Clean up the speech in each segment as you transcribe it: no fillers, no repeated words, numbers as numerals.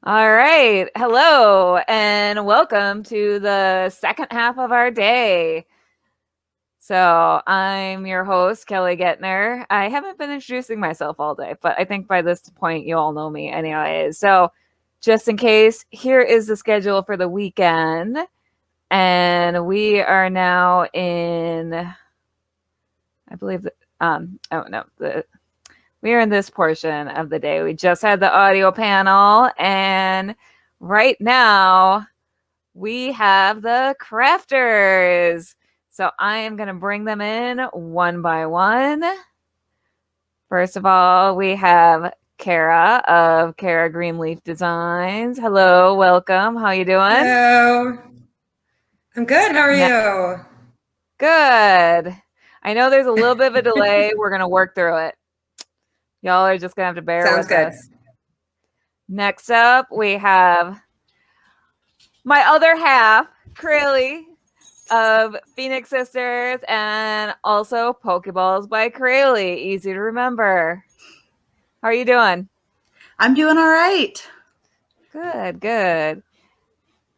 All right. Hello and welcome to the second half of our day. So I'm your host, Kelly Gettner. I haven't been introducing myself all day, but I think by this point you all know me anyways. So just in case, here is the schedule for the weekend. And we are now in, I believe, we are in this portion of the day. We just had the audio panel, and right now we have the crafters. So I am going to bring them in one by one. First of all, we have Cara of Cara Greenleaf Designs. Hello, welcome. How you doing? Hello. I'm good. How are you? Good. I know there's a little bit of a delay. We're going to work through it. Y'all are just going to have to bear Sounds with good. us. Next up, we have my other half, Crayle of Phoenix Sisters, and also Pokeballs by Crayle. Easy to remember. How are you doing? I'm doing all right. Good, good.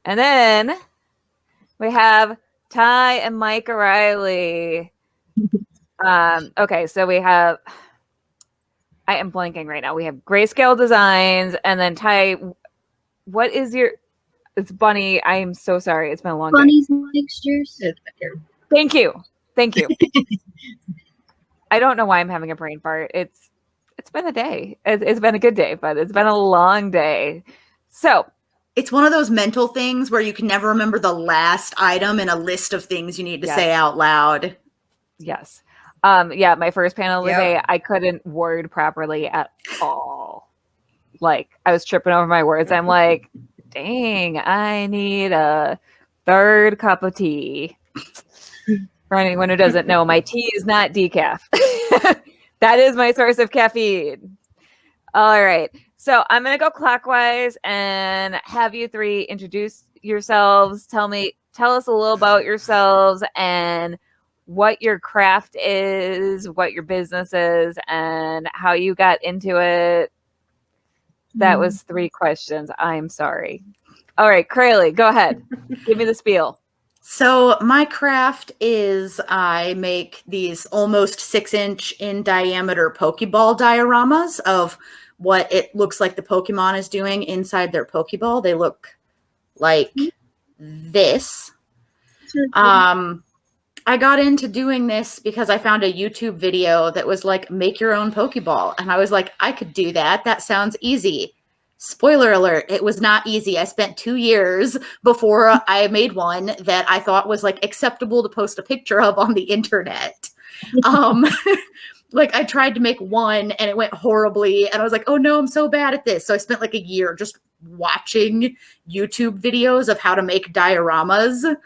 And then we have Ty and Micah Riley. Okay, so we have, I am blanking right now. We have Grayscale Designs, and then Ty, what is your, it's Bunny. I am so sorry. It's been a long Bunny's Mixtures. Thank you. Thank you. I don't know why I'm having a brain fart. It's been a day. It's been a good day, but it's been a long day. So it's one of those mental things where you can never remember the last item in a list of things you need to say out loud. Yes. Yeah, my first panel of the day, I couldn't word properly at all. Like, I was tripping over my words. I'm like, dang, I need a third cup of tea. For anyone who doesn't know, my tea is not decaf. That is my source of caffeine. All right. So I'm going to go clockwise and have you three introduce yourselves. Tell us a little about yourselves and what your craft is, what your business is, and how you got into it. That was 3 questions. I'm sorry. All right, Crayle, go ahead. Give me the spiel. So my craft is I make these almost 6-inch in diameter Pokeball dioramas of what it looks like the Pokemon is doing inside their Pokeball. They look like this. I got into doing this because I found a YouTube video that was like, make your own Pokeball. And I was like, I could do that. That sounds easy. Spoiler alert, it was not easy. I spent 2 years before I made one that I thought was like acceptable to post a picture of on the internet. Like I tried to make one and it went horribly. And I was like, oh no, I'm so bad at this. So I spent like a year just watching YouTube videos of how to make dioramas.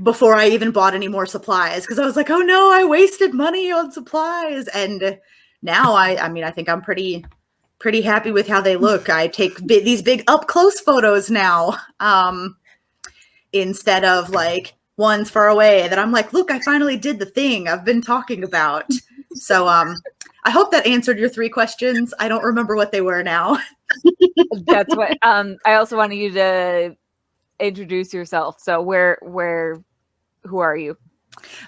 Before I even bought any more supplies, because I was like, oh no, I wasted money on supplies. And now I think I'm pretty happy with how they look. I take these big up close photos now, instead of like ones far away that I'm like, look, I finally did the thing I've been talking about. So I hope that answered your 3 questions. I don't remember what they were now. That's what I also wanted you to introduce yourself. So who are you?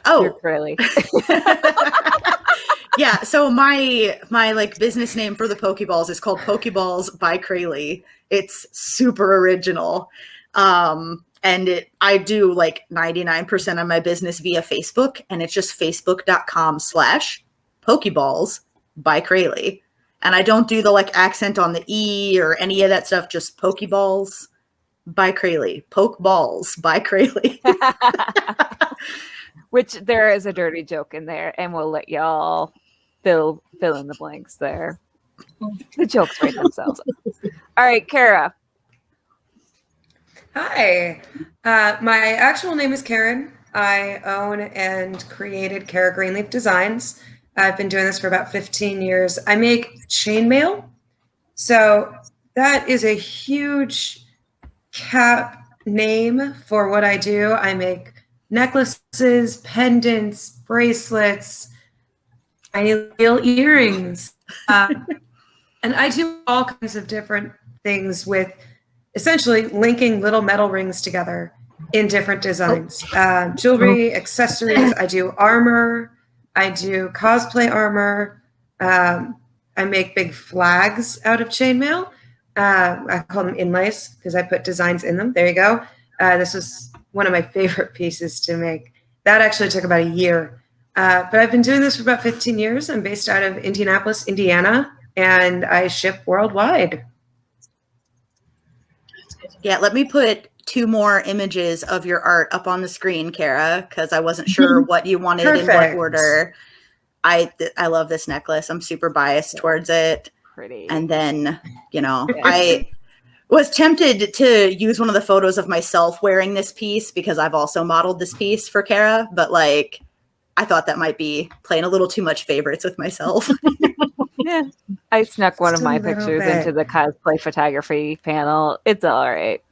Oh, Crayle. Yeah, so my like business name for the Pokeballs is called Pokeballs by Crayle. It's super original. And I do like 99% of my business via Facebook, and it's just facebook.com/Pokeballs by Crayle. And I don't do the like accent on the E or any of that stuff, just Pokeballs by Crayle. Pokeballs by Crayle. Which there is a dirty joke in there, and we'll let y'all fill in the blanks there. The jokes write themselves. All right, Cara. Hi. My actual name is Karen. I own and created Cara Greenleaf Designs. I've been doing this for about 15 years. I make chainmail. So that is a huge cap name for what I do. I make necklaces, pendants, bracelets, tiny little earrings. And I do all kinds of different things with essentially linking little metal rings together in different designs. Jewelry, accessories, I do armor, I do cosplay armor. I make big flags out of chainmail. I call them inlays because I put designs in them. There you go. This was one of my favorite pieces to make. That actually took about a year. But I've been doing this for about 15 years. I'm based out of Indianapolis, Indiana, and I ship worldwide. Yeah, let me put 2 more images of your art up on the screen, Cara, because I wasn't sure what you wanted in what order. I love this necklace. I'm super biased towards it. Pretty. And then, you know, I was tempted to use one of the photos of myself wearing this piece because I've also modeled this piece for Cara, but like I thought that might be playing a little too much favorites with myself. Yeah, I snuck one of my pictures into the cosplay photography panel. It's all right.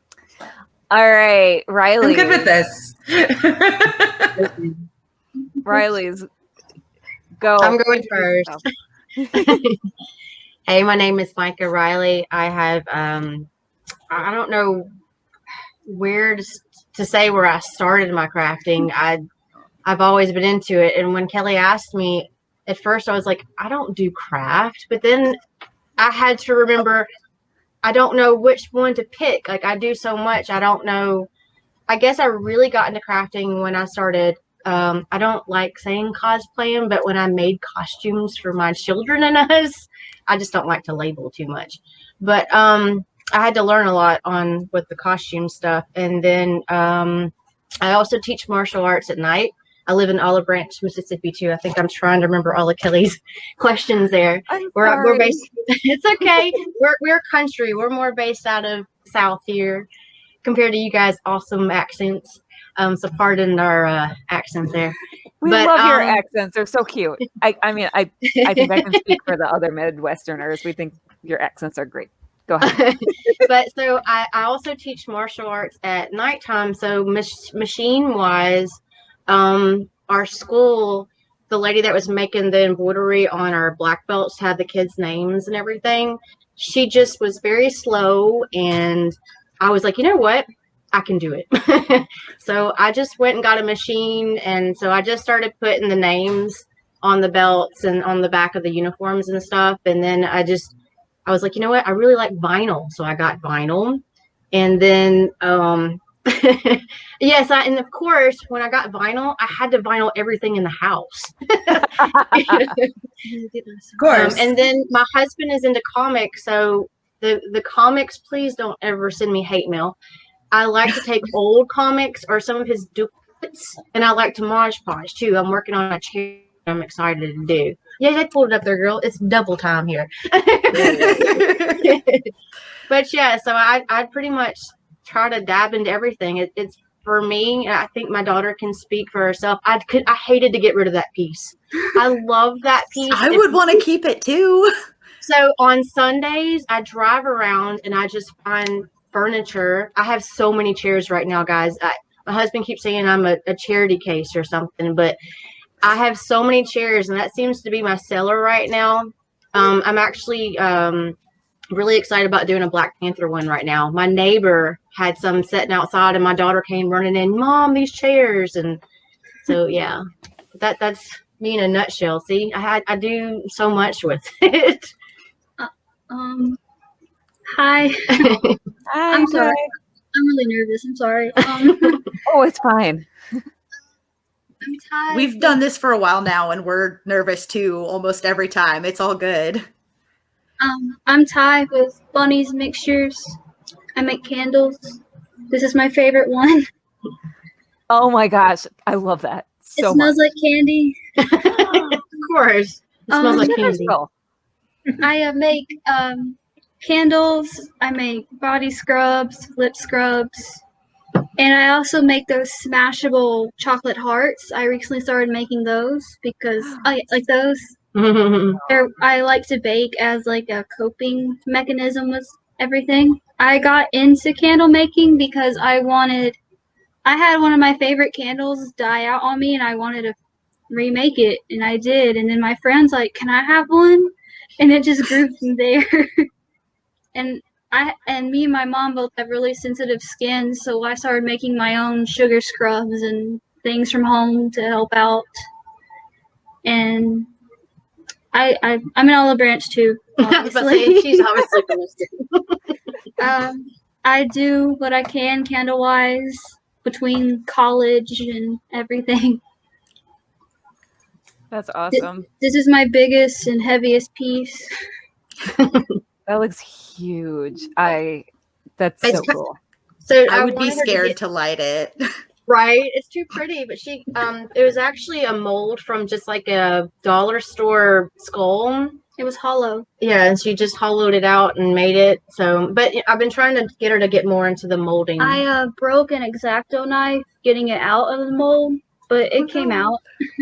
All right, Riley. I'm good with this. Riley's go. I'm going first. Hey, my name is Micah Riley. I have I don't know where to say where I started my crafting. I've always been into it, and when Kelly asked me at first, I was like, I don't do craft, but then I had to remember I don't know which one to pick. Like, I do so much, I don't know. I guess I really got into crafting when I started. I don't like saying cosplaying, but when I made costumes for my children and us, I just don't like to label too much. But I had to learn a lot with the costume stuff. And then I also teach martial arts at night. I live in Olive Branch, Mississippi, too. I think I'm trying to remember all of Kelly's questions there. We're based. It's okay. We're country. We're more based out of South here compared to you guys. Awesome accents. So pardon our accents there. We love your accents. They're so cute. I mean, I think I can speak for the other Midwesterners. We think your accents are great. Go ahead. But so I also teach martial arts at nighttime. So machine-wise, our school, the lady that was making the embroidery on our black belts had the kids' names and everything. She just was very slow, and I was like, you know what? I can do it. So I just went and got a machine, and so I just started putting the names on the belts and on the back of the uniforms and stuff. And then I was like, you know what? I really like vinyl. So I got vinyl. And then yes, and of course, when I got vinyl, I had to vinyl everything in the house. Of course. And then my husband is into comics, so the comics, please don't ever send me hate mail. I like to take old comics or some of his duplicates, and I like to Mod Podge too. I'm working on a chair I'm excited to do. Yeah, I pulled it up there, girl. It's double time here. But yeah, so I pretty much try to dab into everything. It's for me. I think my daughter can speak for herself. I hated to get rid of that piece. I love that piece. I would want to keep it too. So on Sundays, I drive around and I just find furniture. I have so many chairs right now, guys. My husband keeps saying I'm a charity case or something, but I have so many chairs, and that seems to be my seller right now. I'm actually really excited about doing a Black Panther one right now. My neighbor had some sitting outside, and my daughter came running in, Mom, these chairs. And so, yeah, that's me in a nutshell. See, I do so much with it. Hi. Hi, I'm sorry. I'm really nervous. I'm sorry. Oh, it's fine. I'm tired. We've done this for a while now, and we're nervous too almost every time. It's all good. I'm Ty with Bunny's Mixtures. I make candles. This is my favorite one. Oh my gosh, I love that so It smells like candy. Of course. It smells like candy. I make candles. I make body scrubs, lip scrubs. And I also make those smashable chocolate hearts. I recently started making those because I like those. I like to bake as like a coping mechanism with everything. I got into candle making because I had one of my favorite candles die out on me, and I wanted to remake it, and I did. And then my friend's like, "Can I have one?" and it just grew from there. And me and my mom both have really sensitive skin, so I started making my own sugar scrubs and things from home to help out. And I'm an olive branch too, obviously. She's obviously ballistic. I do what I can candle wise between college and everything. That's awesome. This is my biggest and heaviest piece. That looks huge. That's so cool. So I would be wanted her scared to light it. Right, it's too pretty, but she it was actually a mold from just like a dollar store skull. It was hollow. Yeah, and she just hollowed it out and made it. So, but I've been trying to get her to get more into the molding. I broke an X-Acto knife getting it out of the mold, but it came out.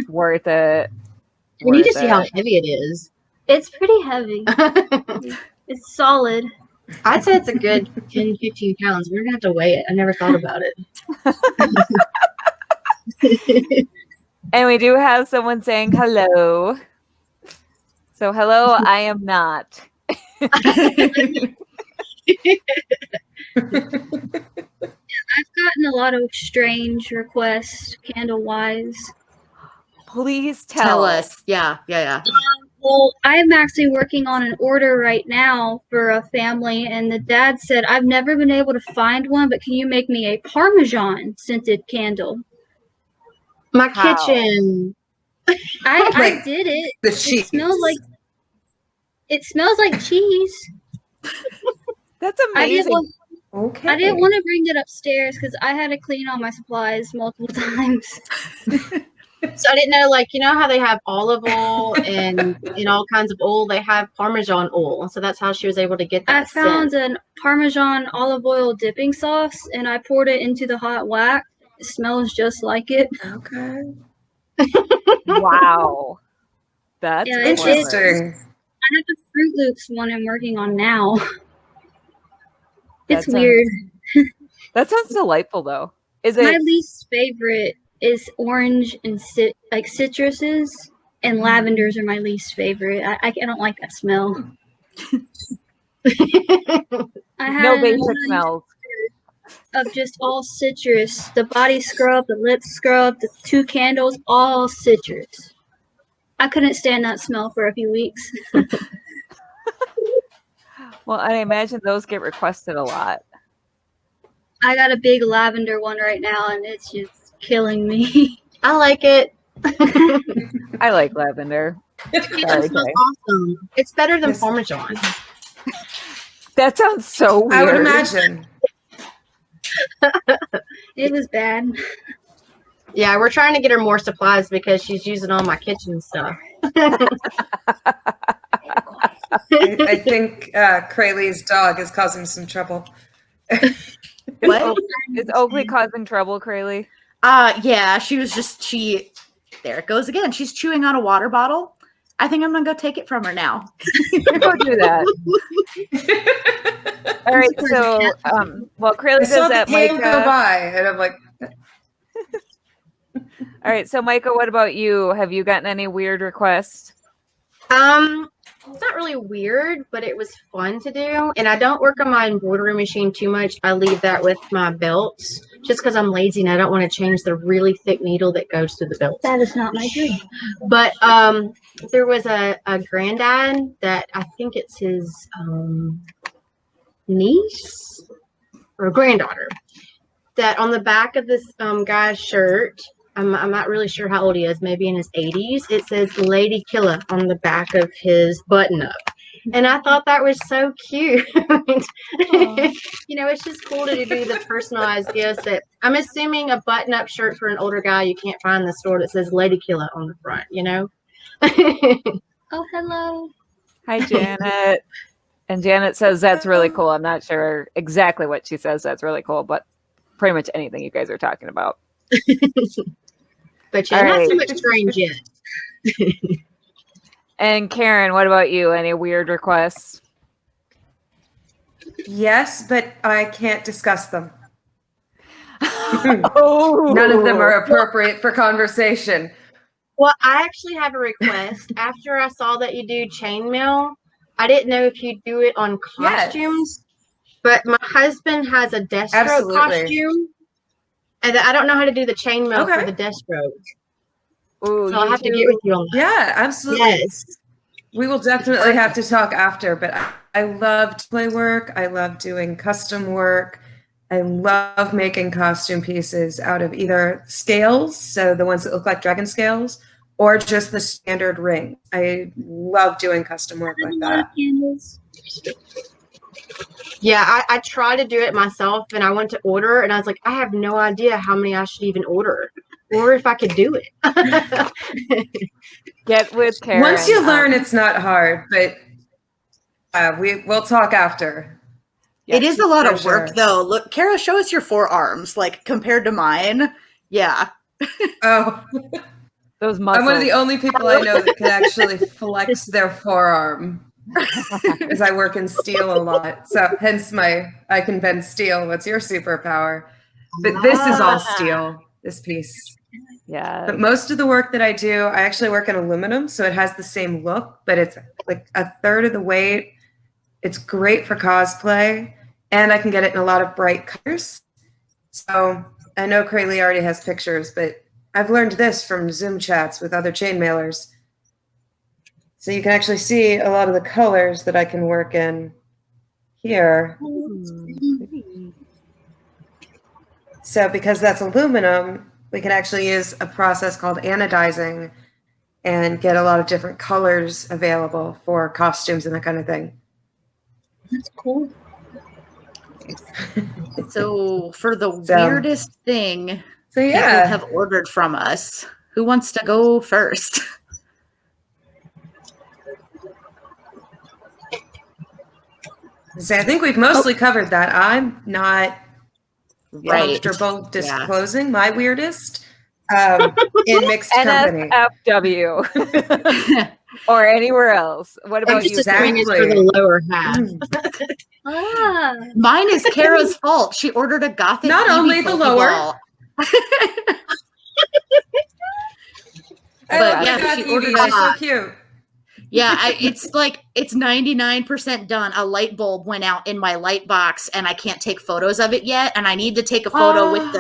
Worth it. We need to see how heavy it is. It's pretty heavy. It's solid. I'd say it's a good 10, 15 pounds. We're gonna have to weigh it. I never thought about it. And we do have someone saying hello. So hello, I am not. I've gotten a lot of strange requests candle wise. Please Tell us. Yeah. Well, I'm actually working on an order right now for a family, and the dad said, I've never been able to find one, but can you make me a Parmesan scented candle? My How? kitchen. I did it. The cheese. It smells like cheese. That's amazing. Okay. I didn't want to bring it upstairs because I had to clean all my supplies multiple times. So I didn't know, like, you know how they have olive oil and all kinds of oil? They have Parmesan oil. So that's how she was able to get that I found scent. an Parmesan olive oil dipping sauce, and I poured it into the hot wax. It smells just like it. Okay. Wow. That's Yeah, Interesting. I have the Fruit Loops one I'm working on now. That It's sounds- weird. That sounds delightful, though. Is My it? least favorite is orange and citruses, and lavenders are my least favorite. I don't like that smell. I had No an basic annoying smells. of just all citrus. The body scrub, the lip scrub, the 2 candles, all citrus. I couldn't stand that smell for a few weeks. Well, I imagine those get requested a lot. I got a big lavender one right now, and it's just killing me. I like it. I like lavender. It Sorry, smells Kay. awesome. It's better than Yes. Parmesan. That sounds so weird. I would imagine. It was bad. Yeah, we're trying to get her more supplies because she's using all my kitchen stuff. I think Craylee's dog is causing some trouble. What? Is Oakley causing trouble, Crayle? Yeah, there it goes again. She's chewing on a water bottle. I think I'm gonna go take it from her now. Go do that. All right, so while Crayle I does saw the that, game go Micah. by, and I'm like, All right, so Micah, what about you? Have you gotten any weird requests? It's not really weird, but it was fun to do. And I don't work on my embroidery machine too much. I leave that with my belts just because I'm lazy and I don't want to change the really thick needle that goes through the belt. That is not my dream. But there was a granddad that I think it's his niece or granddaughter that on the back of this guy's shirt, I'm not really sure how old he is, maybe in his 80s. It says Lady Killer on the back of his button up. And I thought that was so cute. It's just cool to do the personalized gifts that I'm assuming a button up shirt for an older guy you can't find in the store that says Lady Killer on the front, Oh, hello. Hi, Janet. And Janet says that's really cool. I'm not sure exactly what she says. That's really cool, but pretty much anything you guys are talking about. But yeah, All not so right. much strange yet. And Karen, what about you? Any weird requests? yes, but I can't discuss them. Oh, None of them are appropriate for conversation. Well, I actually have a request. After I saw that you do chainmail, I didn't know if you do it on Yes. costumes, but my husband has a Deathstroke Absolutely. costume, and I don't know how to do the chainmail for Okay. the Deathstroke. Ooh, So I'll have to get with you on that. Yeah, absolutely. Yes. We will definitely have to talk after, but I love display work. I love doing custom work. I love making costume pieces out of either scales, so the ones that look like dragon scales, or just the standard ring. I love doing custom work like that. Candles. Yeah, I tried to do it myself, and I went to order, and I was like, I have no idea how many I should even order, or if I could do it. Get with Karen. Once you learn, it's not hard, but we'll talk after. It is a lot for of work, sure. though. Look, Cara, show us your forearms, like compared to mine. Yeah. Oh, those muscles. I'm one of the only people I know that can actually flex their forearm, because I work in steel a lot. So hence I can bend steel. What's your superpower? But this is all steel, this piece. Yeah. But most of the work that I do, I actually work in aluminum, so it has the same look, but it's like a third of the weight. It's great for cosplay, and I can get it in a lot of bright colors. So I know Crayle already has pictures, but I've learned this from Zoom chats with other chainmailers. So you can actually see a lot of the colors that I can work in here. So because that's aluminum, we can actually use a process called anodizing and get a lot of different colors available for costumes and that kind of thing. That's cool. So for the weirdest thing So people yeah, have ordered from us, who wants to go first? so I think we've mostly covered that. I'm not Right. comfortable disclosing my weirdest in mixed company. NSFW or anywhere else. What about you? Exactly. Is for the lower half. Ah. Mine is Cara's fault. She ordered a gothic. Not Eevee only the Pokeball. lower. I But love yeah, the she Eevee. ordered They're a- so cute. Yeah, it's 99% done. A light bulb went out in my light box, and I can't take photos of it yet. And I need to take a photo with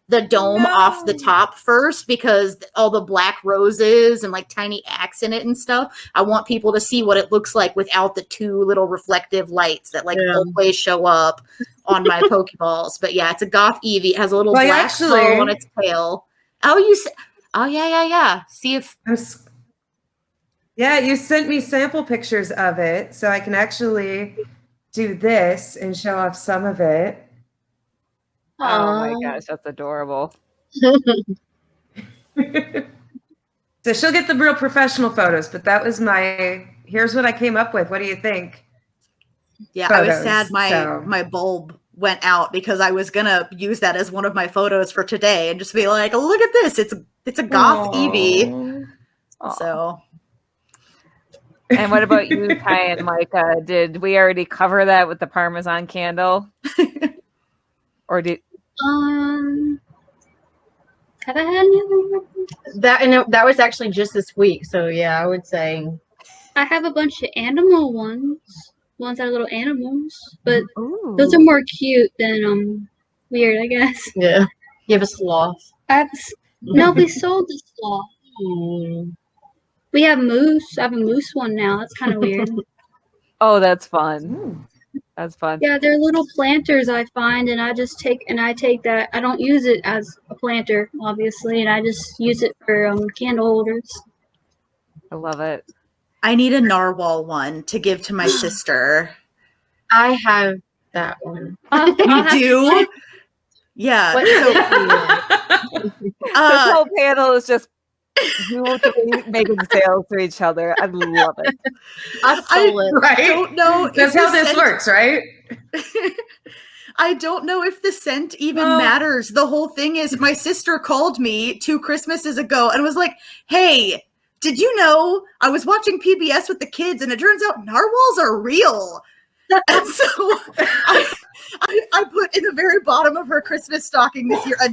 the dome off the top first, because all the black roses and like tiny acts in it and stuff. I want people to see what it looks like without the two little reflective lights that always show up on my Pokeballs. But yeah, it's a goth Eevee. It has a little black bow on its tail. Oh yeah. See if. Yeah, you sent me sample pictures of it, so I can actually do this and show off some of it. Oh my gosh, that's adorable. So she'll get the real professional photos, but that was here's what I came up with. What do you think? Yeah, Photos, I was sad my bulb went out, because I was gonna use that as one of my photos for today and just be like, look at this, it's a goth Eevee. So. And what about you, Kai and Micah? Did we already cover that with the Parmesan candle? Or did have I had any other? That was actually just this week, so yeah, I would say I have a bunch of animal ones that are little animals, but those are more cute than weird, I guess. yeah. You have a sloth. No, we sold the sloth. We have moose. I have a moose one now. That's kind of weird. Oh, that's fun. That's fun. Yeah, they're little planters I find, and I take that. I don't use it as a planter, obviously, and I just use it for candle holders. I love it. I need a narwhal one to give to my sister. I have that one. You do? Yeah. This whole panel is just you making sales to each other. I love it. I stole it. Right? Don't know. That's how this works, right? I don't know if the scent even matters. The whole thing is, my sister called me 2 Christmases ago and was like, hey, did you know I was watching PBS with the kids, and it turns out narwhals are real. And so I put in the very bottom of her Christmas stocking this year a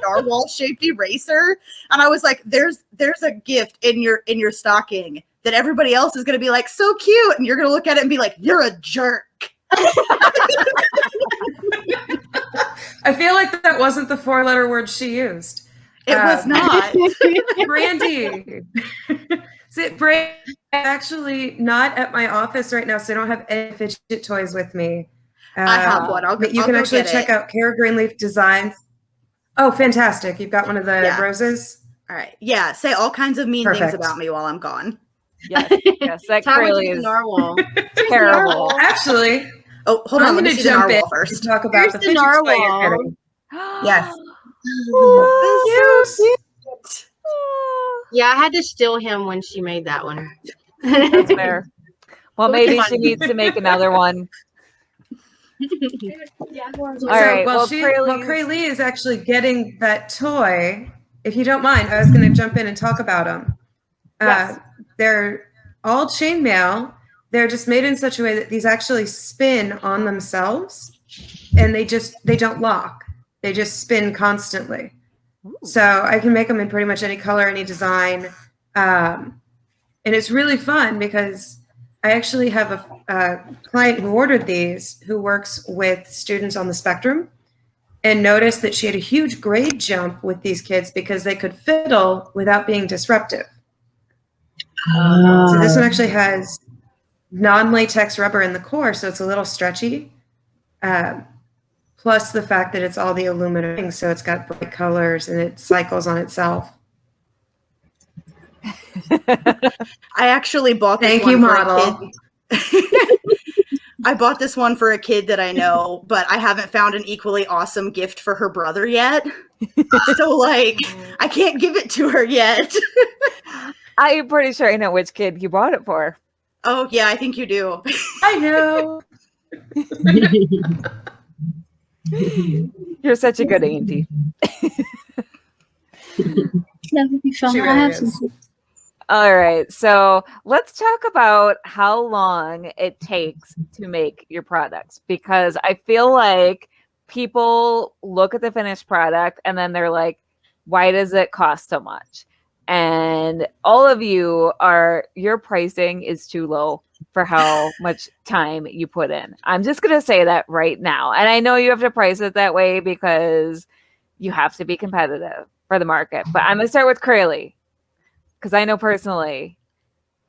narwhal shaped eraser, and I was like, "There's a gift in your stocking that everybody else is going to be like, so cute. And you're going to look at it and be like, you're a jerk. I feel like that wasn't the 4-letter word she used. It was not. Brandy. Brandy, actually not at my office right now, so I don't have any fidget toys with me. I have one. You can actually check out Cara Greenleaf Designs. Oh, fantastic. You've got one of the roses? All right. Yeah. Say all kinds of mean things about me while I'm gone. Yes. That Crayle is narwhal. terrible. Actually, hold on. I'm going to jump in first. Talk about the fidget toy you're getting. Yes. Oh, Cute. Yeah, I had to steal him when she made that one. That's fair. Well, maybe she needs to make another one. All right. Well, Crayle is actually getting that toy. If you don't mind, I was going to jump in and talk about them. Yes. They're all chainmail. They're just made in such a way that these actually spin on themselves, and they don't lock. They just spin constantly. Ooh. So I can make them in pretty much any color, any design. And it's really fun because I actually have a client who ordered these who works with students on the spectrum and noticed that she had a huge grade jump with these kids because they could fiddle without being disruptive. So this one actually has non-latex rubber in the core, so it's a little stretchy. Plus the fact that it's all the aluminum, so it's got bright colors and it cycles on itself. I actually bought this Thank one you, for model. a kid. I bought this one for a kid that I know, but I haven't found an equally awesome gift for her brother yet. So, like, I can't give it to her yet. I'm pretty sure I know which kid you bought it for. Oh, yeah, I think you do. I know. You're such a good auntie. That would be fun. She I really have is. some. All right. So let's talk about how long it takes to make your products, because I feel like people look at the finished product and then they're like, why does it cost so much? And all of you your pricing is too low for how much time you put in. I'm just going to say that right now. And I know you have to price it that way because you have to be competitive for the market. But I'm going to start with Crayle because I know personally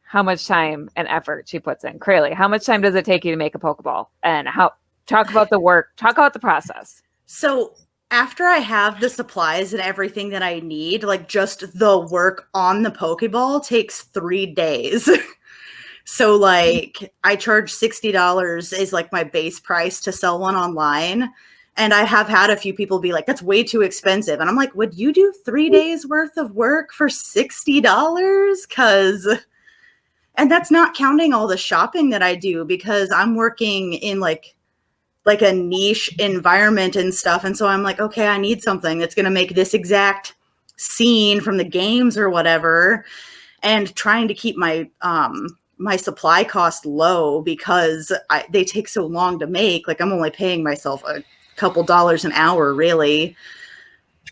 how much time and effort she puts in. Crayle, how much time does it take you to make a Pokeball? And talk about the work, talk about the process. So after I have the supplies and everything that I need, like just the work on the Pokeball takes 3 days. So like I charge $60 is like my base price to sell one online. And I have had a few people be like, that's way too expensive. And I'm like, would you do 3 days worth of work for $60? And that's not counting all the shopping that I do because I'm working in like a niche environment and stuff. And so I'm like, okay, I need something that's going to make this exact scene from the games or whatever. And trying to keep my, my supply cost low because they take so long to make. Like I'm only paying myself a couple dollars an hour really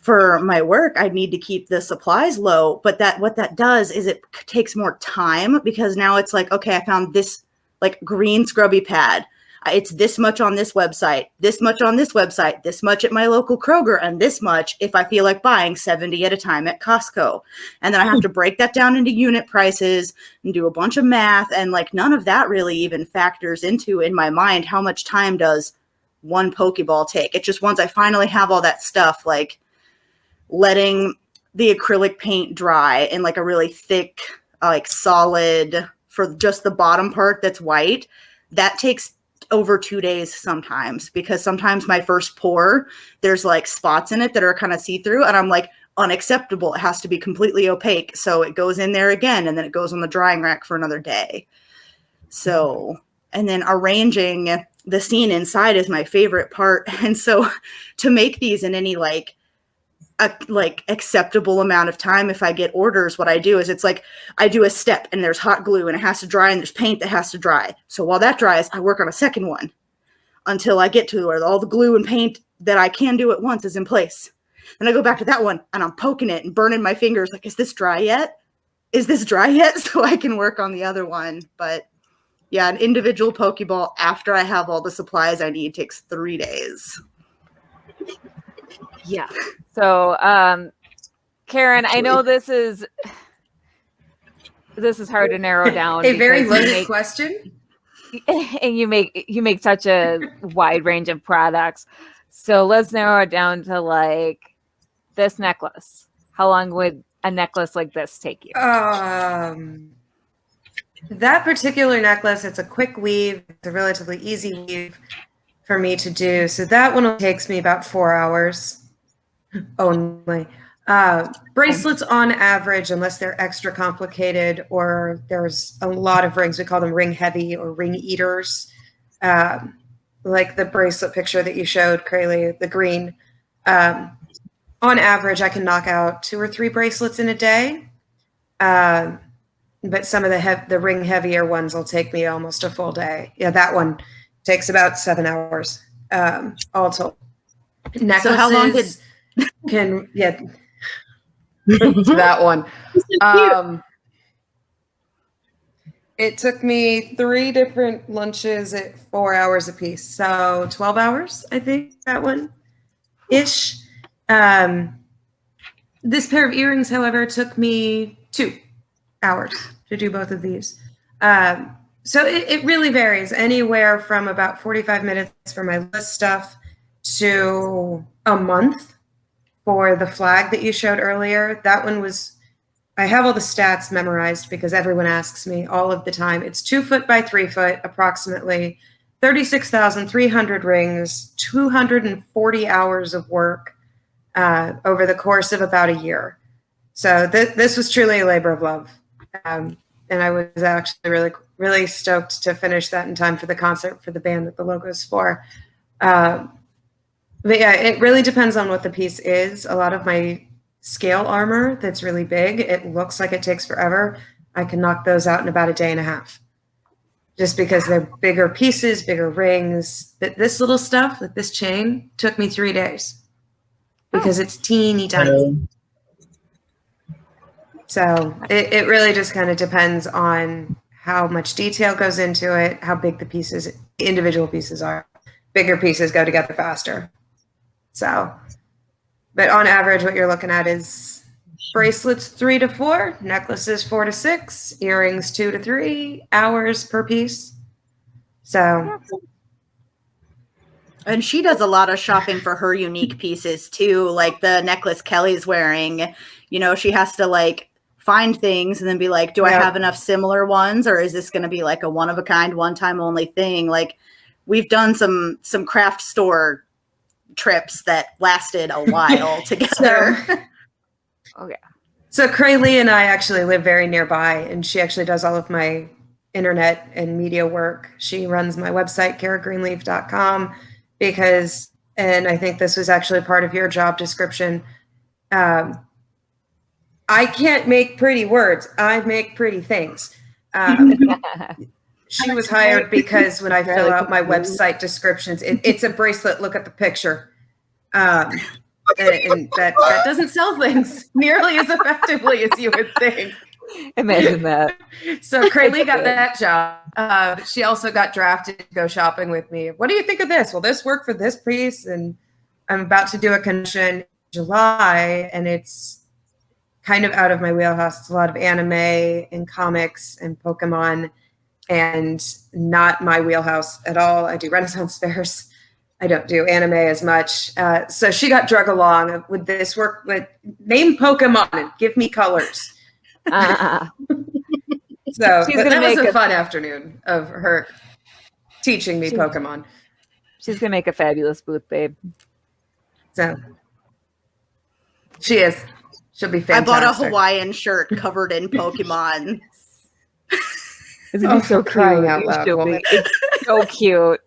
for my work. I need to keep the supplies low, but what that does is it takes more time because now it's like, okay, I found this like green scrubby pad. It's this much on this website, this much on this website, this much at my local Kroger, and this much if I feel like buying 70 at a time at Costco. And then I have to break that down into unit prices and do a bunch of math. And like none of that really even factors into in my mind how much time does one Pokeball take. It's just once I finally have all that stuff, like letting the acrylic paint dry in like a really thick, like solid for just the bottom part that's white, that takes over 2 days sometimes because sometimes my first pour, there's like spots in it that are kind of see-through and I'm like, unacceptable. It has to be completely opaque. So it goes in there again and then it goes on the drying rack for another day. So, and then arranging the scene inside is my favorite part. And so to make these in any like acceptable amount of time, if I get orders, what I do is it's like I do a step and there's hot glue and it has to dry and there's paint that has to dry. So while that dries, I work on a second one until I get to where all the glue and paint that I can do at once is in place. And I go back to that one and I'm poking it and burning my fingers like, is this dry yet? is this dry yet? So I can work on the other one. But yeah, an individual Pokeball after I have all the supplies I need takes 3 days. Yeah. So, Karen, I know this is hard to narrow down. A very because loaded question. And you make such a wide range of products. So let's narrow it down to like this necklace. How long would a necklace like this take you? That particular necklace, it's a quick weave. It's a relatively easy weave for me to do. So that one takes me about 4 hours only. Bracelets on average, unless they're extra complicated or there's a lot of rings, we call them ring heavy or ring eaters. Like the bracelet picture that you showed, Crayle, the green. On average, I can knock out 2 or 3 bracelets in a day. But some of the ring heavier ones will take me almost a full day. Yeah, that one takes about 7 hours all told. Necklaces So how long did that one? It took me 3 different lunches at 4 hours a piece, so 12 hours, I think, that one ish. This pair of earrings, however, took me 2 hours to do both of these. So it really varies, anywhere from about 45 minutes for my list stuff to a month for the flag that you showed earlier. That one was, I have all the stats memorized because everyone asks me all of the time. It's 2 foot by 3 foot, approximately 36,300 rings, 240 hours of work over the course of about a year. So this was truly a labor of love. And I was actually really, really stoked to finish that in time for the concert for the band that the logo's for. But yeah, it really depends on what the piece is. A lot of my scale armor that's really big, it looks like it takes forever. I can knock those out in about a day and a half. Just because they're bigger pieces, bigger rings. But this little stuff, like this chain, took me 3 days. Because it's teeny tiny. So it really just kind of depends on how much detail goes into it, how big the individual pieces are. Bigger pieces go together faster. So, but on average, what you're looking at is bracelets 3 to 4, necklaces 4 to 6, earrings 2 to 3 hours per piece. So. And she does a lot of shopping for her unique pieces too, like the necklace Kelly's wearing. You know, she has to like find things and then be like, do I have enough similar ones, or is this going to be like a one of a kind, one time only thing? Like we've done some craft store trips that lasted a while together. Okay. So Crayle and I actually live very nearby, and she actually does all of my internet and media work. She runs my website, caragreenleaf.com. Because, and I think this was actually part of your job description, I can't make pretty words. I make pretty things. She was hired because when I fill out my website descriptions, it's a bracelet. Look at the picture. And that doesn't sell things nearly as effectively as you would think. Imagine that. So Crayle got that job. She also got drafted to go shopping with me. What do you think of this? Will this work for this piece? And I'm about to do a convention in July, and it's kind of out of my wheelhouse. It's a lot of anime and comics and Pokemon, and not my wheelhouse at all. I do Renaissance fairs. I don't do anime as much. So she got drug along. Would this work? Name Pokemon and give me colors. So that was a fun afternoon of her teaching me Pokemon. She's gonna make a fabulous booth, babe. So she is. She'll be fantastic. I bought a Hawaiian shirt covered in Pokemon. It's gonna be so crying out loud. It's so cute.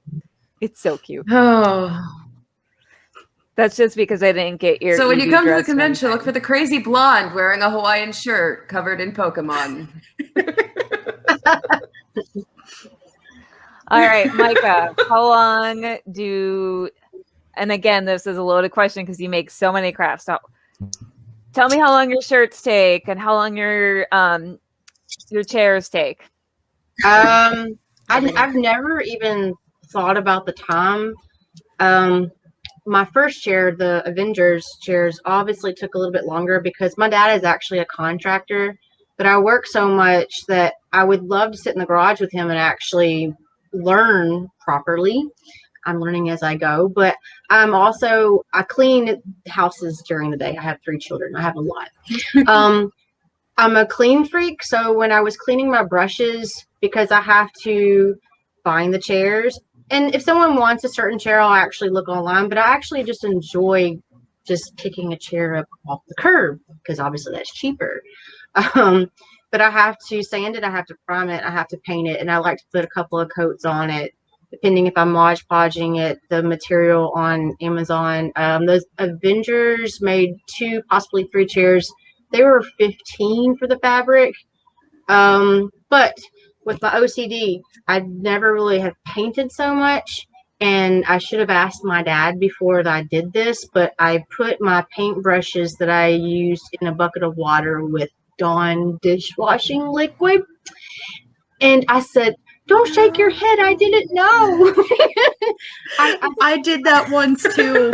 It's so cute. Oh. That's just because I didn't get your. So when you come to the convention, look for the crazy blonde wearing a Hawaiian shirt covered in Pokemon. All right, Micah, how long do, and again, this is a loaded question because you make so many crafts. So Tell me how long your shirts take and how long your chairs take. I've never even thought about the time. My first chair, the Avengers chairs, obviously took a little bit longer because my dad is actually a contractor, but I work so much that I would love to sit in the garage with him and actually learn properly. I'm learning as I go, but I clean houses during the day. I have 3 children. I have a lot. I'm a clean freak, so when I was cleaning my brushes, because I have to find the chairs, and if someone wants a certain chair, I'll actually look online, but I actually just enjoy just picking a chair up off the curb, because obviously that's cheaper. But I have to sand it, I have to prime it, I have to paint it, and I like to put a couple of coats on it, depending if I'm Mod Podging it, the material on Amazon. Those Avengers made 2, possibly 3 chairs. They were $15 for the fabric. But with my OCD, I never really have painted so much. And I should have asked my dad before I did this, but I put my paint brushes that I used in a bucket of water with Dawn dishwashing liquid. And I said, "Don't shake your head. I didn't know." I did that once too.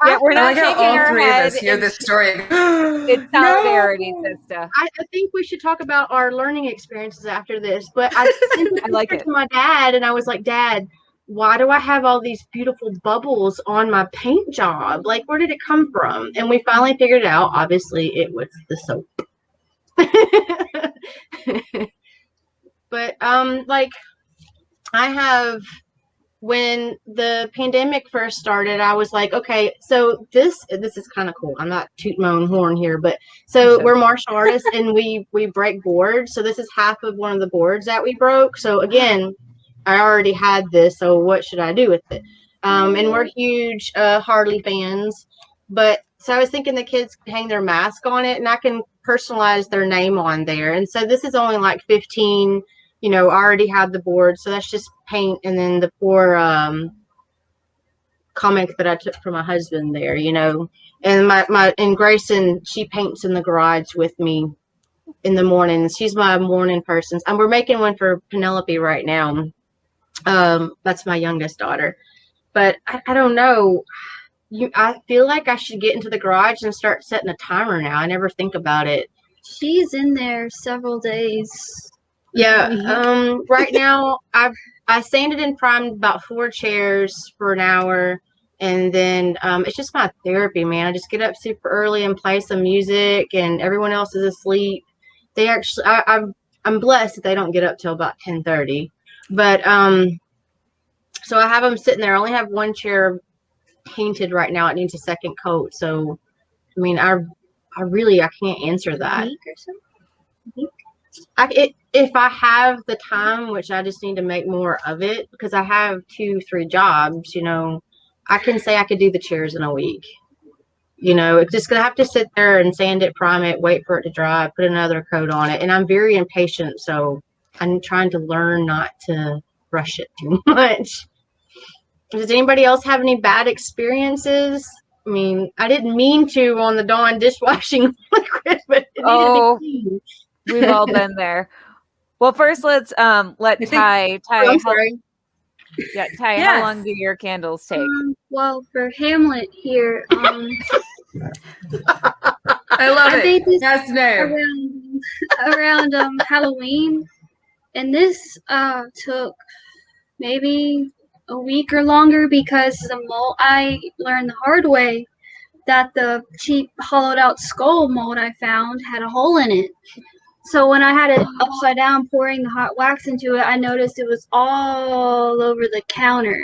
Yeah, we're I not like how shaking all our 3 of head. us hear this story. It's solidarity, sister. I think we should talk about our learning experiences after this. But I sent a I like picture it. to my dad, and I was like, "Dad, why do I have all these beautiful bubbles on my paint job? Like, where did it come from?" And we finally figured it out. Obviously, it was the soap. But like, I have. When the pandemic first started, I was like, okay, so this is kind of cool. I'm not tooting my own horn here, but so we're martial artists and we break boards. So this is half of one of the boards that we broke. So again, I already had this, so what should I do with it? And we're huge Harley fans, but so I was thinking the kids can hang their mask on it and I can personalize their name on there. And so this is only like 15. I already had the board, so that's just paint, and then the poor comic that I took from my husband there, and and Grayson, she paints in the garage with me in the mornings. She's my morning person, and we're making one for Penelope right now. That's my youngest daughter, but I don't know. I feel like I should get into the garage and start setting a timer now. I never think about it. She's in there several days. Yeah. Right now I sanded and primed about 4 chairs for an hour, and then it's just my therapy, man. I just get up super early and play some music, and everyone else is asleep. They actually, I'm blessed that they don't get up till about 10:30. But so I have them sitting there. I only have 1 chair painted right now. It needs a second coat. So I mean, I can't answer that. A week or so? If I have the time, which I just need to make more of it because I have 2-3 jobs, I can say I could do the chairs in a week. It's just gonna have to sit there and sand it, prime it, wait for it to dry, put another coat on it. And I'm very impatient, so I'm trying to learn not to rush it too much. Does anybody else have any bad experiences? I mean, I didn't mean to on the Dawn dishwashing liquid, but it needed to be clean. We've all been there. Well, first let's let Ty. I'm sorry. Ty, Yes. how long do your candles take? Well, for Hamlet here, I love I it. made this Yes, no. around Halloween, and this took maybe a week or longer because the mold. I learned the hard way that the cheap hollowed out skull mold I found had a hole in it. So when I had it upside down pouring the hot wax into it, I noticed it was all over the counter.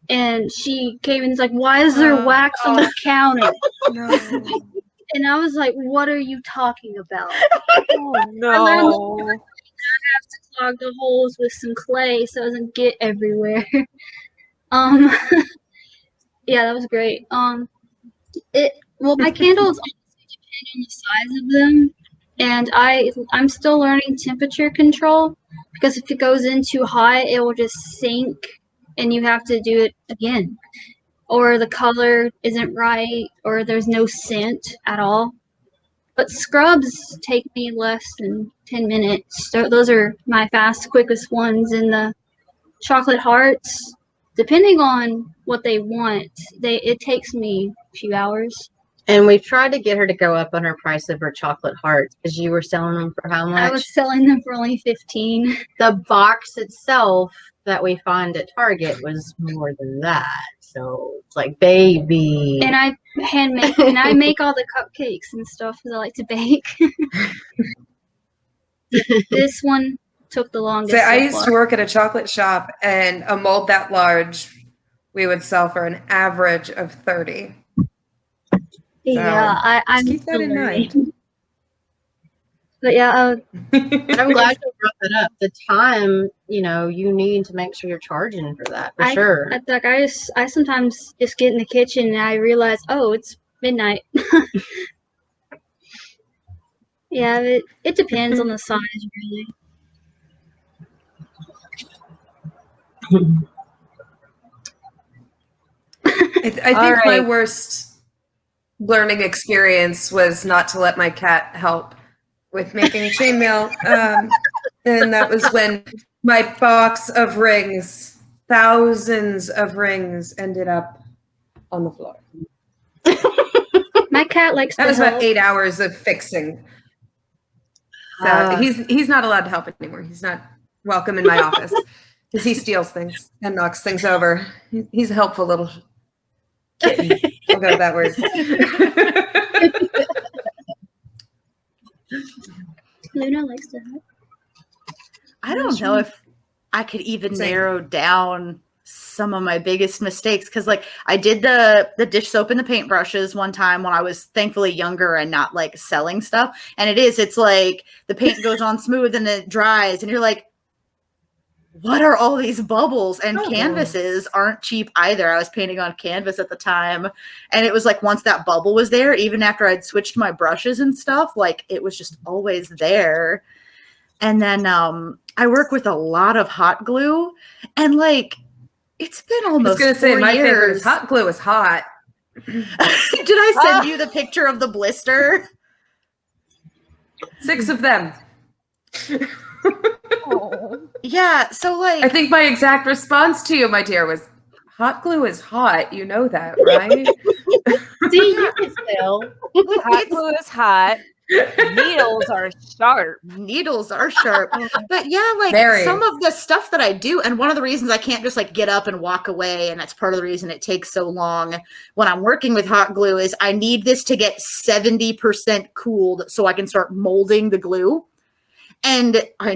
And she came and was like, "Why is there wax on the counter?" No. And I was like, "What are you talking about?" Oh no! I learned I have to clog the holes with some clay so it doesn't get everywhere. Yeah, that was great. My candles honestly depend on the size of them. And I'm still learning temperature control because if it goes in too hot, it will just sink and you have to do it again. or the color isn't right, or there's no scent at all. But scrubs take me less than 10 minutes. So those are my fast, quickest ones. And the chocolate hearts, depending on what they want, it takes me a few hours. And we tried to get her to go up on her price of her chocolate hearts because you were selling them for how much? I was selling them for only 15. The box itself that we find at Target was more than that. So it's like, baby. And I handmade, and I make all the cupcakes and stuff because I like to bake. This one took the longest. So I used to work at a chocolate shop, and a mold that large we would sell for an average of 30. Yeah, I'm keep that in mind. But yeah, I'm glad you brought that up. The time, you need to make sure you're charging for that for sure. I sometimes just get in the kitchen and I realize, oh, it's midnight. Yeah, it depends on the size, really. I think my worst learning experience was not to let my cat help with making chainmail. And that was when my box of rings, thousands of rings, ended up on the floor. My cat likes to help. That was about 8 hours of fixing. So he's not allowed to help anymore. He's not welcome in my office because he steals things and knocks things over. He's a helpful little kitten. I'll go with that word. Luna likes to help. I don't know if I could even narrow down some of my biggest mistakes because I did the dish soap and the paintbrushes one time when I was thankfully younger and not selling stuff. And it's like the paint goes on smooth and then it dries and you're like, what are all these bubbles? And canvases aren't cheap either. I was painting on canvas at the time. And it was once that bubble was there, even after I'd switched my brushes and stuff, it was just always there. And then I work with a lot of hot glue and it's been almost 4 years. My favorite is hot glue is hot. Did I send you the picture of the blister? 6 of them. Yeah, so I think my exact response to you, my dear, was hot glue is hot. You know that, right? See, you can tell. Hot glue is hot. Needles are sharp. Needles are sharp. But yeah, some of the stuff that I do, and one of the reasons I can't just get up and walk away, and that's part of the reason it takes so long when I'm working with hot glue, is I need this to get 70% cooled so I can start molding the glue. And I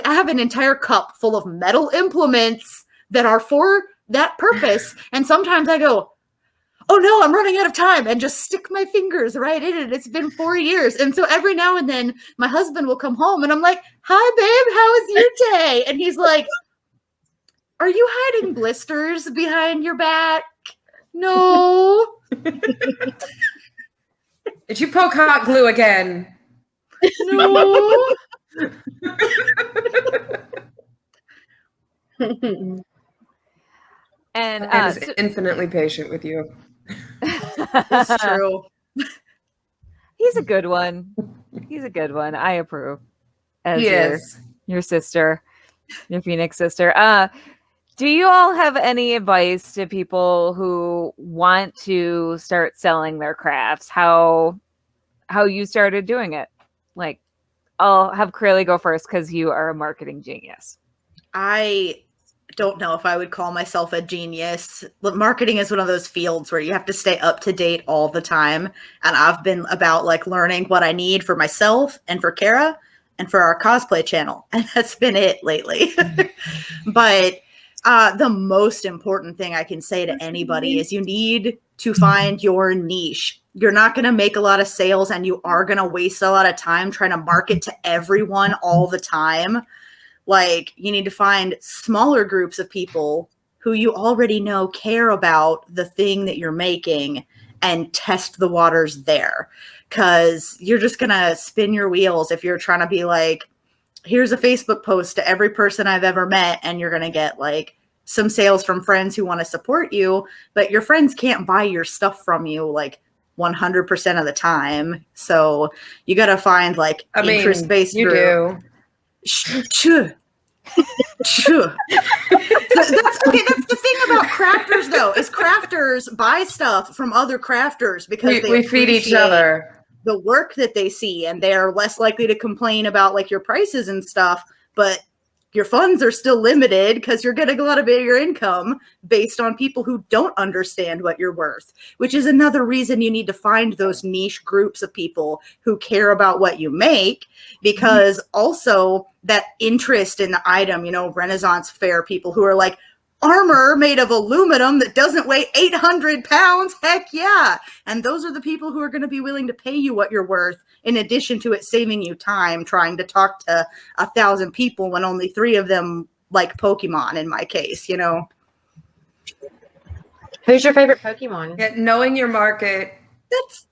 have an entire cup full of metal implements that are for that purpose. And sometimes I go, oh no, I'm running out of time, and just stick my fingers right in it. It's been 4 years. And so every now and then my husband will come home and I'm like, hi babe, how was your day? And he's like, are you hiding blisters behind your back? No. Did you poke hot glue again? No. And is infinitely patient with you. That's true. He's a good one. He's a good one. I approve. As He is. Your sister, your Phoenix sister. Do you all have any advice to people who want to start selling their crafts? How you started doing it? I'll have Crayle go first because you are a marketing genius. I don't know if I would call myself a genius. Marketing is one of those fields where you have to stay up to date all the time. And I've been about learning what I need for myself and for Cara and for our cosplay channel. And that's been it lately. But the most important thing I can say to anybody is you need to find your niche. You're not going to make a lot of sales and you are going to waste a lot of time trying to market to everyone all the time. You need to find smaller groups of people who you already know care about the thing that you're making and test the waters there. Because you're just going to spin your wheels if you're trying to be here's a Facebook post to every person I've ever met, and you're going to get some sales from friends who want to support you, but your friends can't buy your stuff from you like 100% of the time. So you got to find like interest-based you group. do. That's the thing about crafters though, is crafters buy stuff from other crafters because we feed each other the work that they see, and they're less likely to complain about like your prices and stuff, but your funds are still limited because you're getting a lot of your income based on people who don't understand what you're worth, which is another reason you need to find those niche groups of people who care about what you make, because also that interest in the item, you know, Renaissance fair people who are like, armor made of aluminum that doesn't weigh 800 pounds. Heck yeah. And those are the people who are going to be willing to pay you what you're worth, in addition to it saving you time trying to talk to 1,000 people when only 3 of them like Pokemon in my case, you know. Who's your favorite Pokemon? Yeah, knowing your market. That's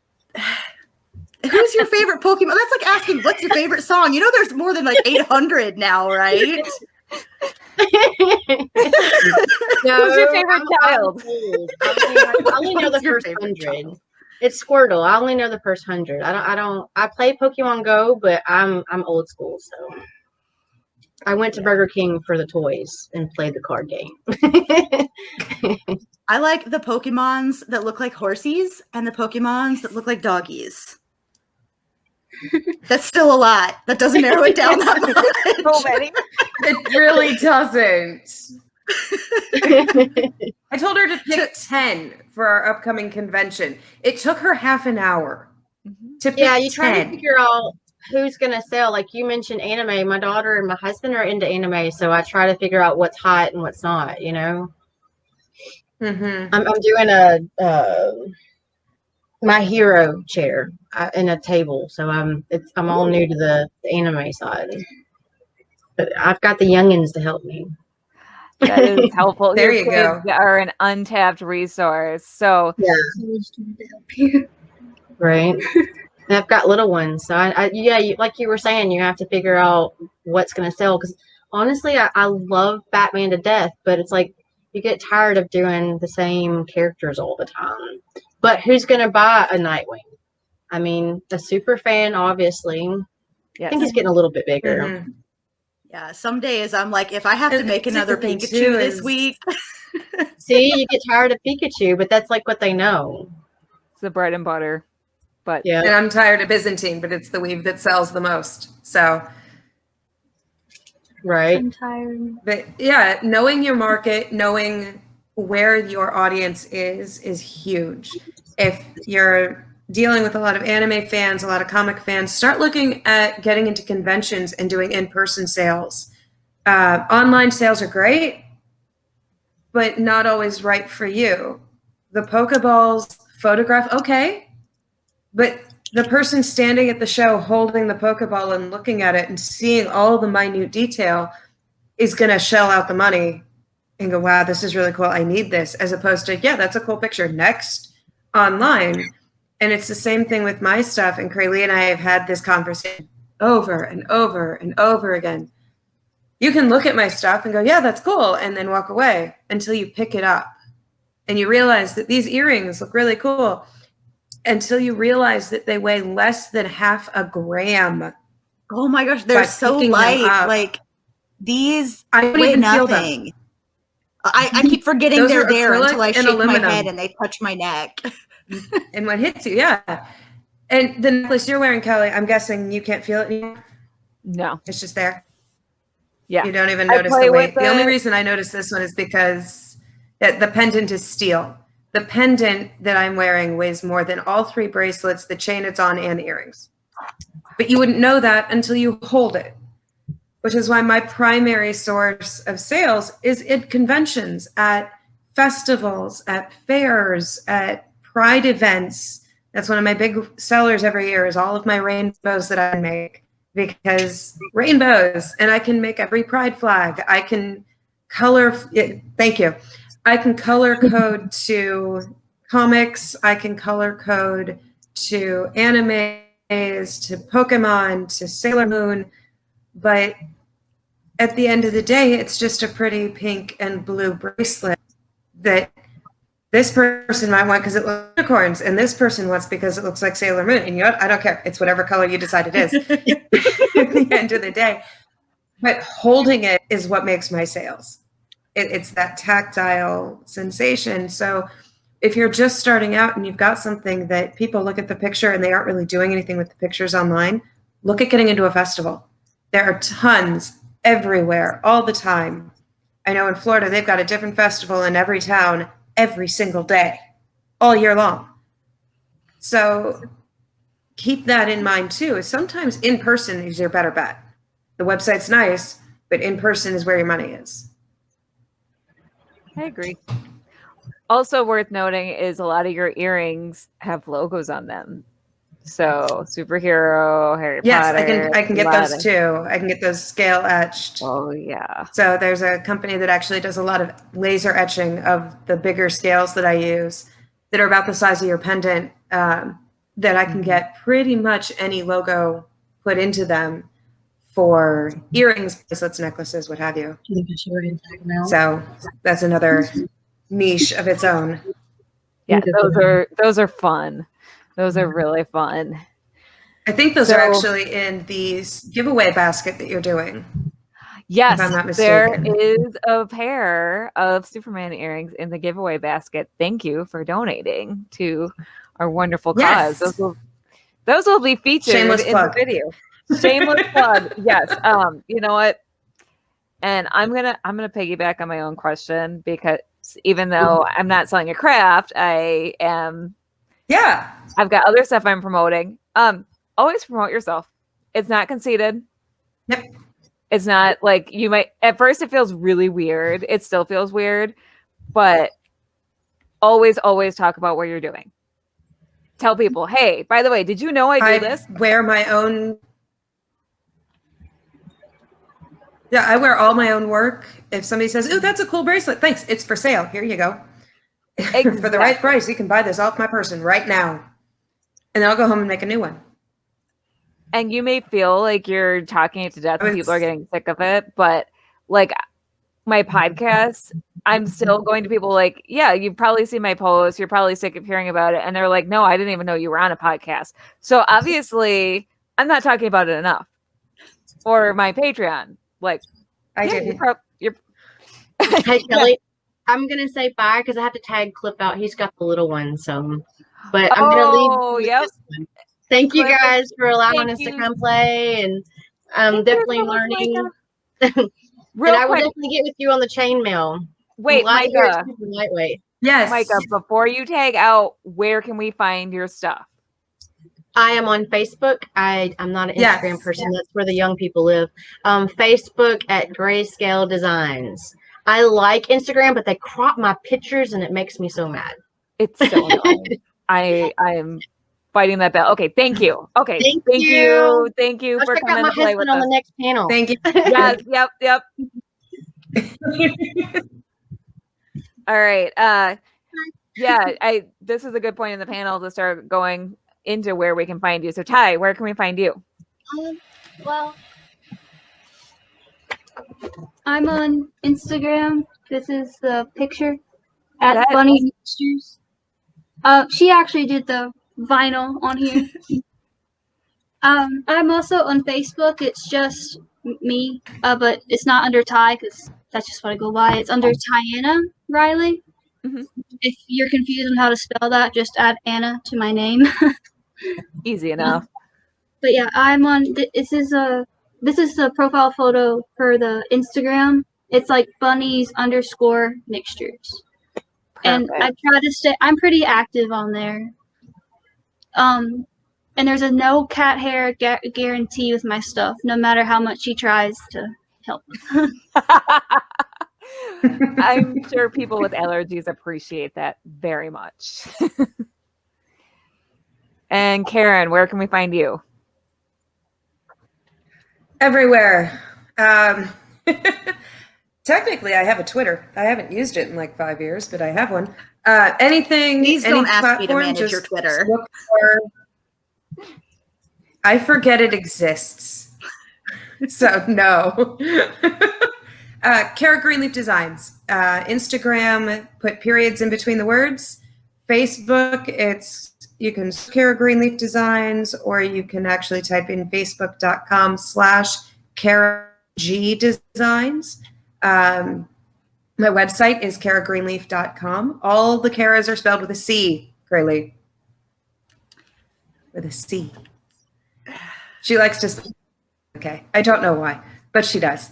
who's your favorite Pokemon? That's like asking what's your favorite song. You know, there's more than like 800 now, right? No, Who's your favorite child? I only know the first 100. It's Squirtle. I only know the first 100. I play Pokemon Go, but I'm old school, so I went to Burger King for the toys and played the card game. I like the Pokemons that look like horsies and the Pokemons that look like doggies. That's still a lot. That doesn't narrow it down that much. So many. It really doesn't. I told her to pick 10 for our upcoming convention. It took her half an hour to pick 10. You try to figure out who's going to sell. Like you mentioned anime. My daughter and my husband are into anime, so I try to figure out what's hot and what's not, you know? Mm-hmm. I'm doing my hero chair in a table, so I'm all new to the anime side, but I've got the youngins to help me. That is helpful. There Your you kids go. are an untapped resource. So Yeah, right. And I've got little ones, so like you were saying, you have to figure out what's going to sell. Because honestly, I love Batman to death, but it's like you get tired of doing the same characters all the time. But who's going to buy a Nightwing? I mean, the super fan, obviously. yes. I think he's getting a little bit bigger. Mm-hmm. Yeah, some days I'm like, if I have to make another thing Pikachu too this is- week. See, you get tired of Pikachu, but that's like what they know. It's the bread and butter. But Yeah. And I'm tired of Byzantine, but it's the weave that sells the most. So, Right. I'm tired. but yeah, knowing your market, knowing where your audience is huge. If you're dealing with a lot of anime fans, a lot of comic fans, start looking at getting into conventions and doing in-person sales. Online sales are great, but not always right for you. The Pokeballs photograph, okay, but the person standing at the show holding the Pokeball and looking at it and seeing all the minute detail is going to shell out the money and go, wow, this is really cool. I need this, as opposed to, yeah, that's a cool picture. Next, online. And it's the same thing with my stuff. And Crayle and I have had this conversation over and over and over again. You can look at my stuff and go, yeah, that's cool, and then walk away until you pick it up. And you realize that these earrings look really cool until you realize that they weigh less than half a gram. Oh my gosh, they're By so picking them light. up. Like these I don't weigh even feel them. nothing. I keep forgetting Those they're are there until I acrylic and shake my aluminum. head and they touch my neck. And what hits you, yeah. And the necklace you're wearing, Kelly, I'm guessing you can't feel it anymore. no. It's just there. Yeah. You don't even I notice play the weight. with The only it. reason I noticed this one is because the pendant is steel. The pendant that I'm wearing weighs more than all 3 bracelets, the chain it's on, and the earrings. But you wouldn't know that until you hold it, which is why my primary source of sales is at conventions, at festivals, at fairs, at pride events. That's one of my big sellers every year, is all of my rainbows that I make. Because rainbows, and I can make every pride flag. I can color, thank you. I can color code to comics. I can color code to animes, to Pokemon, to Sailor Moon. But at the end of the day, it's just a pretty pink and blue bracelet that this person might want because it looks like unicorns, and this person wants because it looks like Sailor Moon. And you know what? I don't care. It's whatever color you decide it is at the end of the day. But holding it is what makes my sales. It's that tactile sensation. So if you're just starting out and you've got something that people look at the picture and they aren't really doing anything with the pictures online, look at getting into a festival. There are tons everywhere all the time. I know in Florida, they've got a different festival in every town every single day, all year long. So keep that in mind too. Sometimes in person is your better bet. The website's nice, but in person is where your money is. I agree. Also worth noting is a lot of your earrings have logos on them. So superhero, Harry Potter. I can get those too. I can get those scale etched. Oh yeah. So there's a company that actually does a lot of laser etching of the bigger scales that I use that are about the size of your pendant, that I can get pretty much any logo put into them for earrings, bracelets, necklaces, what have you. So that's another niche of its own. Yeah, those are fun. Those are really fun. I think those are actually in the giveaway basket that you're doing. Yes, if I'm not there mistaken. is a pair of Superman earrings in the giveaway basket. Thank you for donating to our wonderful cause. Yes. Those will be featured Shameless in plug. the video. Shameless plug. Yes. You know what? And I'm gonna piggyback on my own question, because even though I'm not selling a craft, I am. Yeah. I've got other stuff I'm promoting. Always promote yourself. It's not conceited. Yep. It's not like you might at first it feels really weird. It still feels weird, but always talk about what you're doing. Tell people, hey, by the way, did you know I do this? Wear my own. Yeah, I wear all my own work. If somebody says, "Ooh, that's a cool bracelet," thanks. It's for sale. Here you go. Exactly. For the right price, you can buy this off my person right now. And then I'll go home and make a new one. And you may feel like you're talking it to death and people are getting sick of it, but like my podcast, I'm still going to people like, yeah, you've probably seen my posts. You're probably sick of hearing about it. And they're like, no, I didn't even know you were on a podcast. So obviously I'm not talking about it enough. Or my Patreon. Like, I yeah, didn't. Hey, Kelly, I'm going to say bye because I have to tag Clip out. He's got the little one. So, but I'm going to leave. With this one. Thank you guys for allowing us to come play. And I'm definitely learning. And I will definitely get with you on the chainmail. Wait, Micah. Lightweight. Yes. Micah, before you tag out, where can we find your stuff? I am on Facebook. I'm not an Instagram person. That's where the young people live. Facebook at Grayscale Designs. I like Instagram, but they crop my pictures and it makes me so mad. It's so annoying. I am fighting that battle. Okay, thank you. Okay, thank you. Thank you for coming to play with us. On the next panel. Thank you. Yes, yep. All right. This is a good point in the panel to start going into where we can find you. So Ty, where can we find you? Well, I'm on Instagram. This is the picture at Bunny Mixtures. She actually did the vinyl on here. I'm also on Facebook. It's just me, but it's not under Ty because that's just what I go by. It's under Tiana Riley. Mm-hmm. If you're confused on how to spell that, just add Anna to my name. Easy enough. But yeah, I'm on. This is the profile photo for the Instagram. It's like bunnies _ mixtures. Perfect. And I try to stay. I'm pretty active on there. And there's a no cat hair guarantee with my stuff, no matter how much she tries to help. I'm sure people with allergies appreciate that very much. And Karen, where can we find you? Everywhere. Technically, I have a Twitter. I haven't used it in like 5 years, but I have one. Anything. Please any don't ask platform, me to manage just your Twitter. Look for, I forget it exists. So no. Cara Greenleaf Designs. Instagram, put periods in between the words. Facebook, you can Cara Greenleaf Designs, or you can actually type in facebook.com/Cara G Designs. My website is caragreenleaf.com. All the Caras are spelled with a C, Crayle. With a C. She likes to spell. Okay. I don't know why, but she does.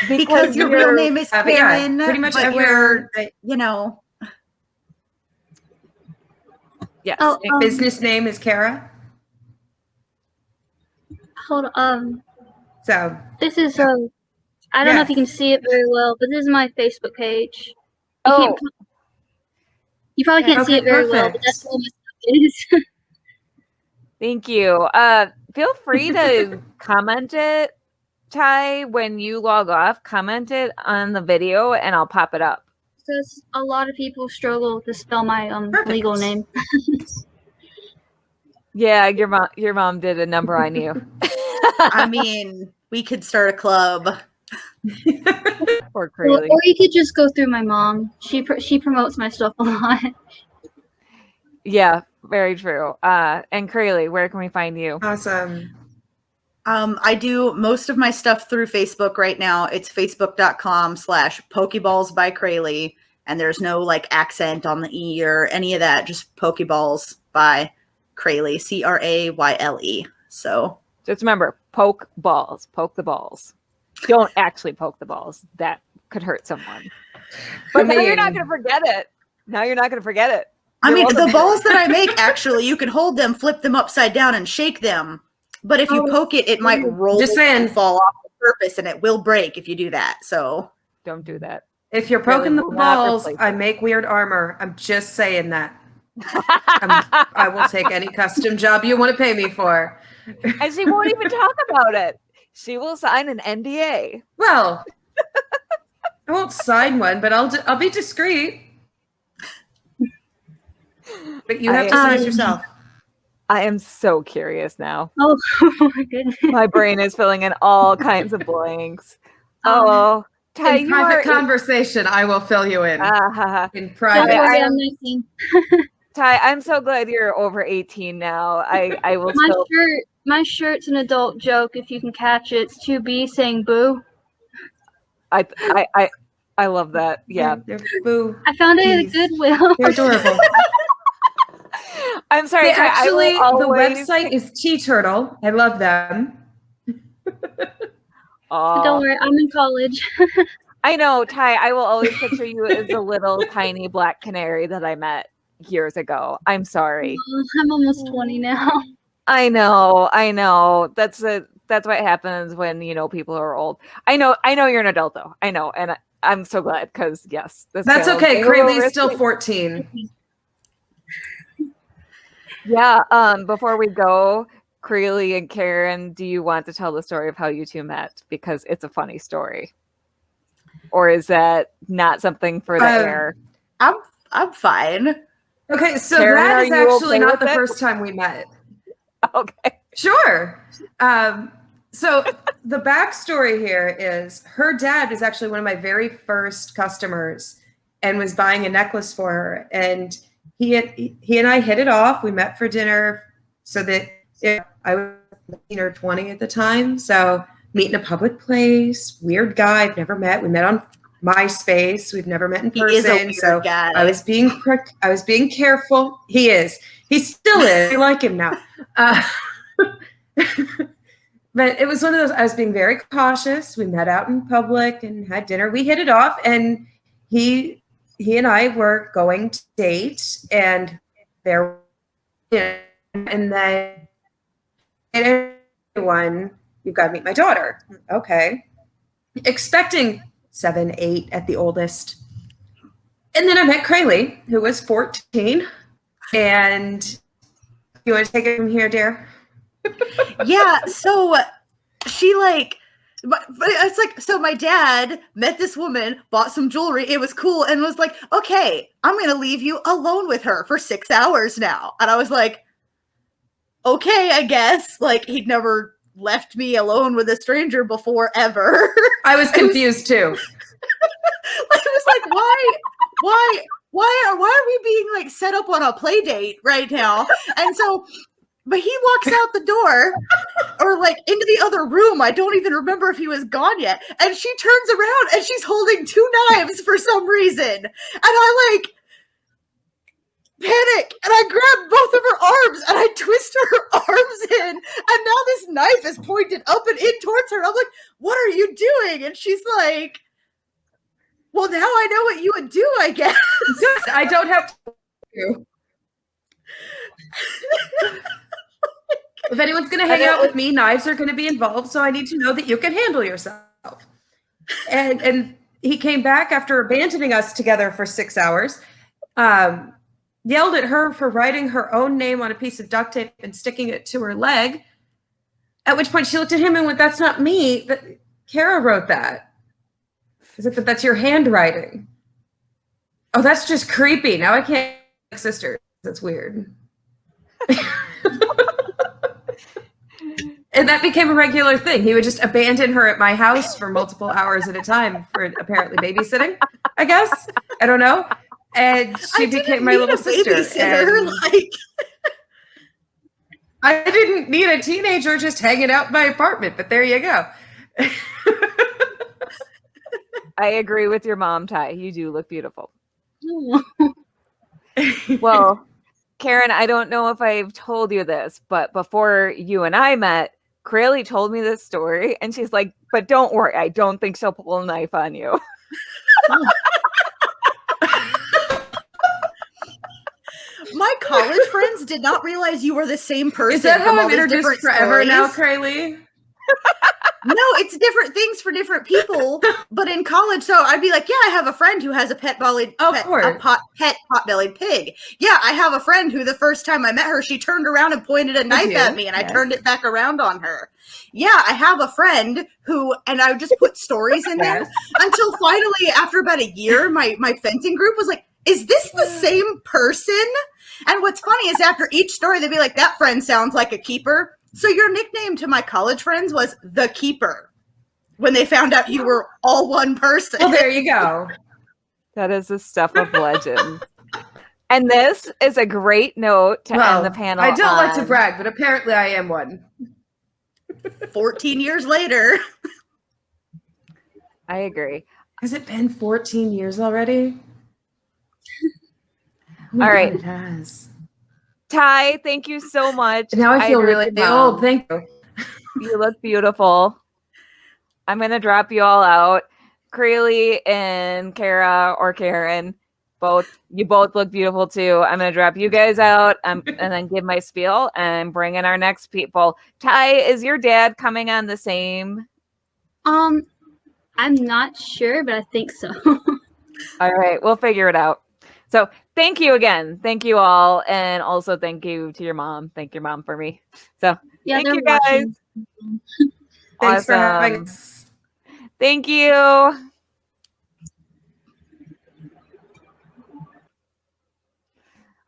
Because your real name is Karen, yeah, pretty much but everywhere. you know. Yes. Oh, Business name is Cara. hold on. So This is I don't know if you can see it very well, but this is my Facebook page. You probably can't see it very well, but that's all my stuff is. Thank you. Feel free to comment it, Ty, when you log off. Comment it on the video, and I'll pop it up. Because a lot of people struggle to spell my legal name. Yeah, your mom did a number on you. I mean, we could start a club. Poor Crayle. Or you could just go through my mom. She promotes my stuff a lot. Yeah, very true. And Crayle, where can we find you? awesome. I do most of my stuff through Facebook right now. It's facebook.com/Pokeballs by Crayle. And there's no like accent on the E or any of that. Just Pokeballs by Crayle, Crayle. So Just remember, poke balls. Poke the balls. Don't actually poke the balls. That could hurt someone. But now you're not going to forget it. Now you're not going to forget it. I mean, the balls that I make, actually, you can hold them, flip them upside down, and shake them. But if you poke it, it might roll and fall off the surface, and it will break if you do that. So don't do that. If you're poking the balls, I make weird armor. I'm just saying that. I will take any custom job you want to pay me for. And she won't even talk about it. She will sign an NDA. Well, I won't sign one, but I'll be discreet. But you have to sign yourself. I am so curious now. Oh my goodness. My brain is filling in all kinds of blanks. Oh, Ty, in private conversation, I will fill you in. In private. I'm 19. Ty, I'm so glad you're over 18 now. I will. My shirt's an adult joke. If you can catch it, it's 2B saying boo. I love that. Yeah. They're boo. I found it at Goodwill. They're adorable. I'm sorry. Ty, Actually, the website is Tea Turtle. I love them. Don't worry, I'm in college. I know, Ty. I will always picture you as a little tiny black canary that I met years ago. I'm sorry. I'm almost 20 now. I know. That's what happens when people are old. I know you're an adult though. I know, and I'm so glad because yes, that's okay. Craylee's still 14. Yeah. Before we go, Crayle and Karen, do you want to tell the story of how you two met? Because it's a funny story. Or is that not something for the air? I'm fine. Okay, so Karen, that is actually okay not the it? first time we met. Okay. Sure. So the backstory here is her dad was actually one of my very first customers and was buying a necklace for her. And he and I hit it off. We met for dinner so that I was 19 or 20 at the time. So meet in a public place, weird guy I've never met. We met on MySpace. We've never met in person. He is a weird guy. I was being careful. He is. He still is. I like him now. But it was one of those, I was being very cautious. We met out in public and had dinner. We hit it off, and he and I were going to date, and and then everyone, you've got to meet my daughter. Okay. Expecting 7, 8 at the oldest. And then I met Crayle, who was 14. And you want to take it from here, dear? Yeah, so she but it's like, so my dad met this woman, bought some jewelry, it was cool, and was like, okay, I'm going to leave you alone with her for 6 hours now. And I was like, okay, I guess. Like, he'd never left me alone with a stranger before ever. I was confused too. I was like, why are we being like set up on a play date right now? And so, but he walks out the door or like into the other room. I don't even remember if he was gone yet. And she turns around and she's holding 2 knives for some reason. And I like panic and I grab both of her arms and I twist her arms in. And now this knife is pointed up and in towards her. I'm like, what are you doing? And she's like, well, now I know what you would do, I guess. I don't have to. If anyone's going to hang out with me, knives are going to be involved, so I need to know that you can handle yourself. And he came back after abandoning us together for 6 hours, yelled at her for writing her own name on a piece of duct tape and sticking it to her leg, at which point she looked at him and went, that's not me. Cara wrote that. Is it that's your handwriting? Oh, that's just creepy. Now I can't like sisters. That's weird. And that became a regular thing. He would just abandon her at my house for multiple hours at a time for apparently babysitting, I guess. I don't know. And she became my little sister. Like... I didn't need a teenager just hanging out in my apartment, but there you go. I agree with your mom, Ty. You do look beautiful. Well, Karen, I don't know if I've told you this, but before you and I met, Crayle told me this story, and she's like, but don't worry, I don't think she'll pull a knife on you. My college friends did not realize you were the same person. Is that how I'm introduced introduced forever now, Crayle? No, it's different things for different people. But in college, so I'd be like, yeah, I have a friend who has a pet pot-bellied pig. Yeah, I have a friend who the first time I met her, she turned around and pointed a knife at me, and I turned it back around on her. Yeah, I have a friend who, and I would just put stories in there until finally, after about a year, my fencing group was like, is this the same person? And what's funny is after each story, they'd be like, that friend sounds like a keeper. So your nickname to my college friends was the Keeper when they found out you were all one person. Well, there you go. That is the stuff of legend. And this is a great note to end the panel. I don't like to brag, but apparently I am one. 14 years later. I agree. Has it been 14 years already? All right. It has. Ty, thank you so much. Now I feel really old. Thank you. You look beautiful. I'm going to drop you all out. Crayle and Cara or Karen, you both look beautiful too. I'm going to drop you guys out and then give my spiel and bring in our next people. Ty, is your dad coming on the same? I'm not sure, but I think so. All right, we'll figure it out. So thank you again. Thank you all. And also thank you to your mom. Thank your mom for me. So yeah, thank you guys. Watching. Thanks for having us. Thank you. All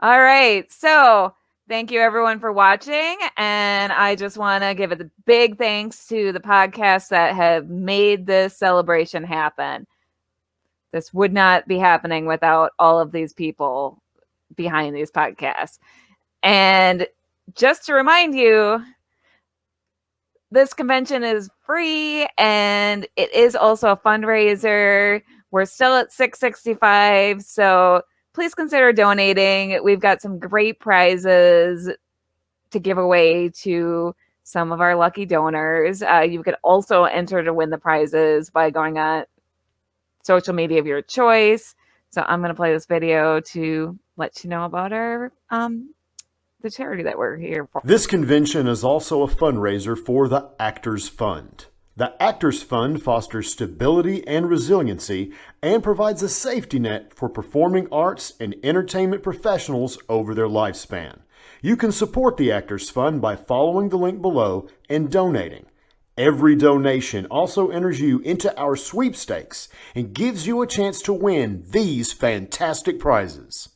right. So thank you everyone for watching. And I just want to give a big thanks to the podcasts that have made this celebration happen. This would not be happening without all of these people behind these podcasts. And just to remind you, this convention is free and it is also a fundraiser. We're still at $665, so please consider donating. We've got some great prizes to give away to some of our lucky donors. You could also enter to win the prizes by going on social media of your choice. So I'm going to play this video to let you know about our the charity that we're here for. This convention is also a fundraiser for the Actors Fund. The Actors Fund fosters stability and resiliency and provides a safety net for performing arts and entertainment professionals over their lifespan. You can support the Actors Fund by following the link below and donating. Every donation also enters you into our sweepstakes and gives you a chance to win these fantastic prizes.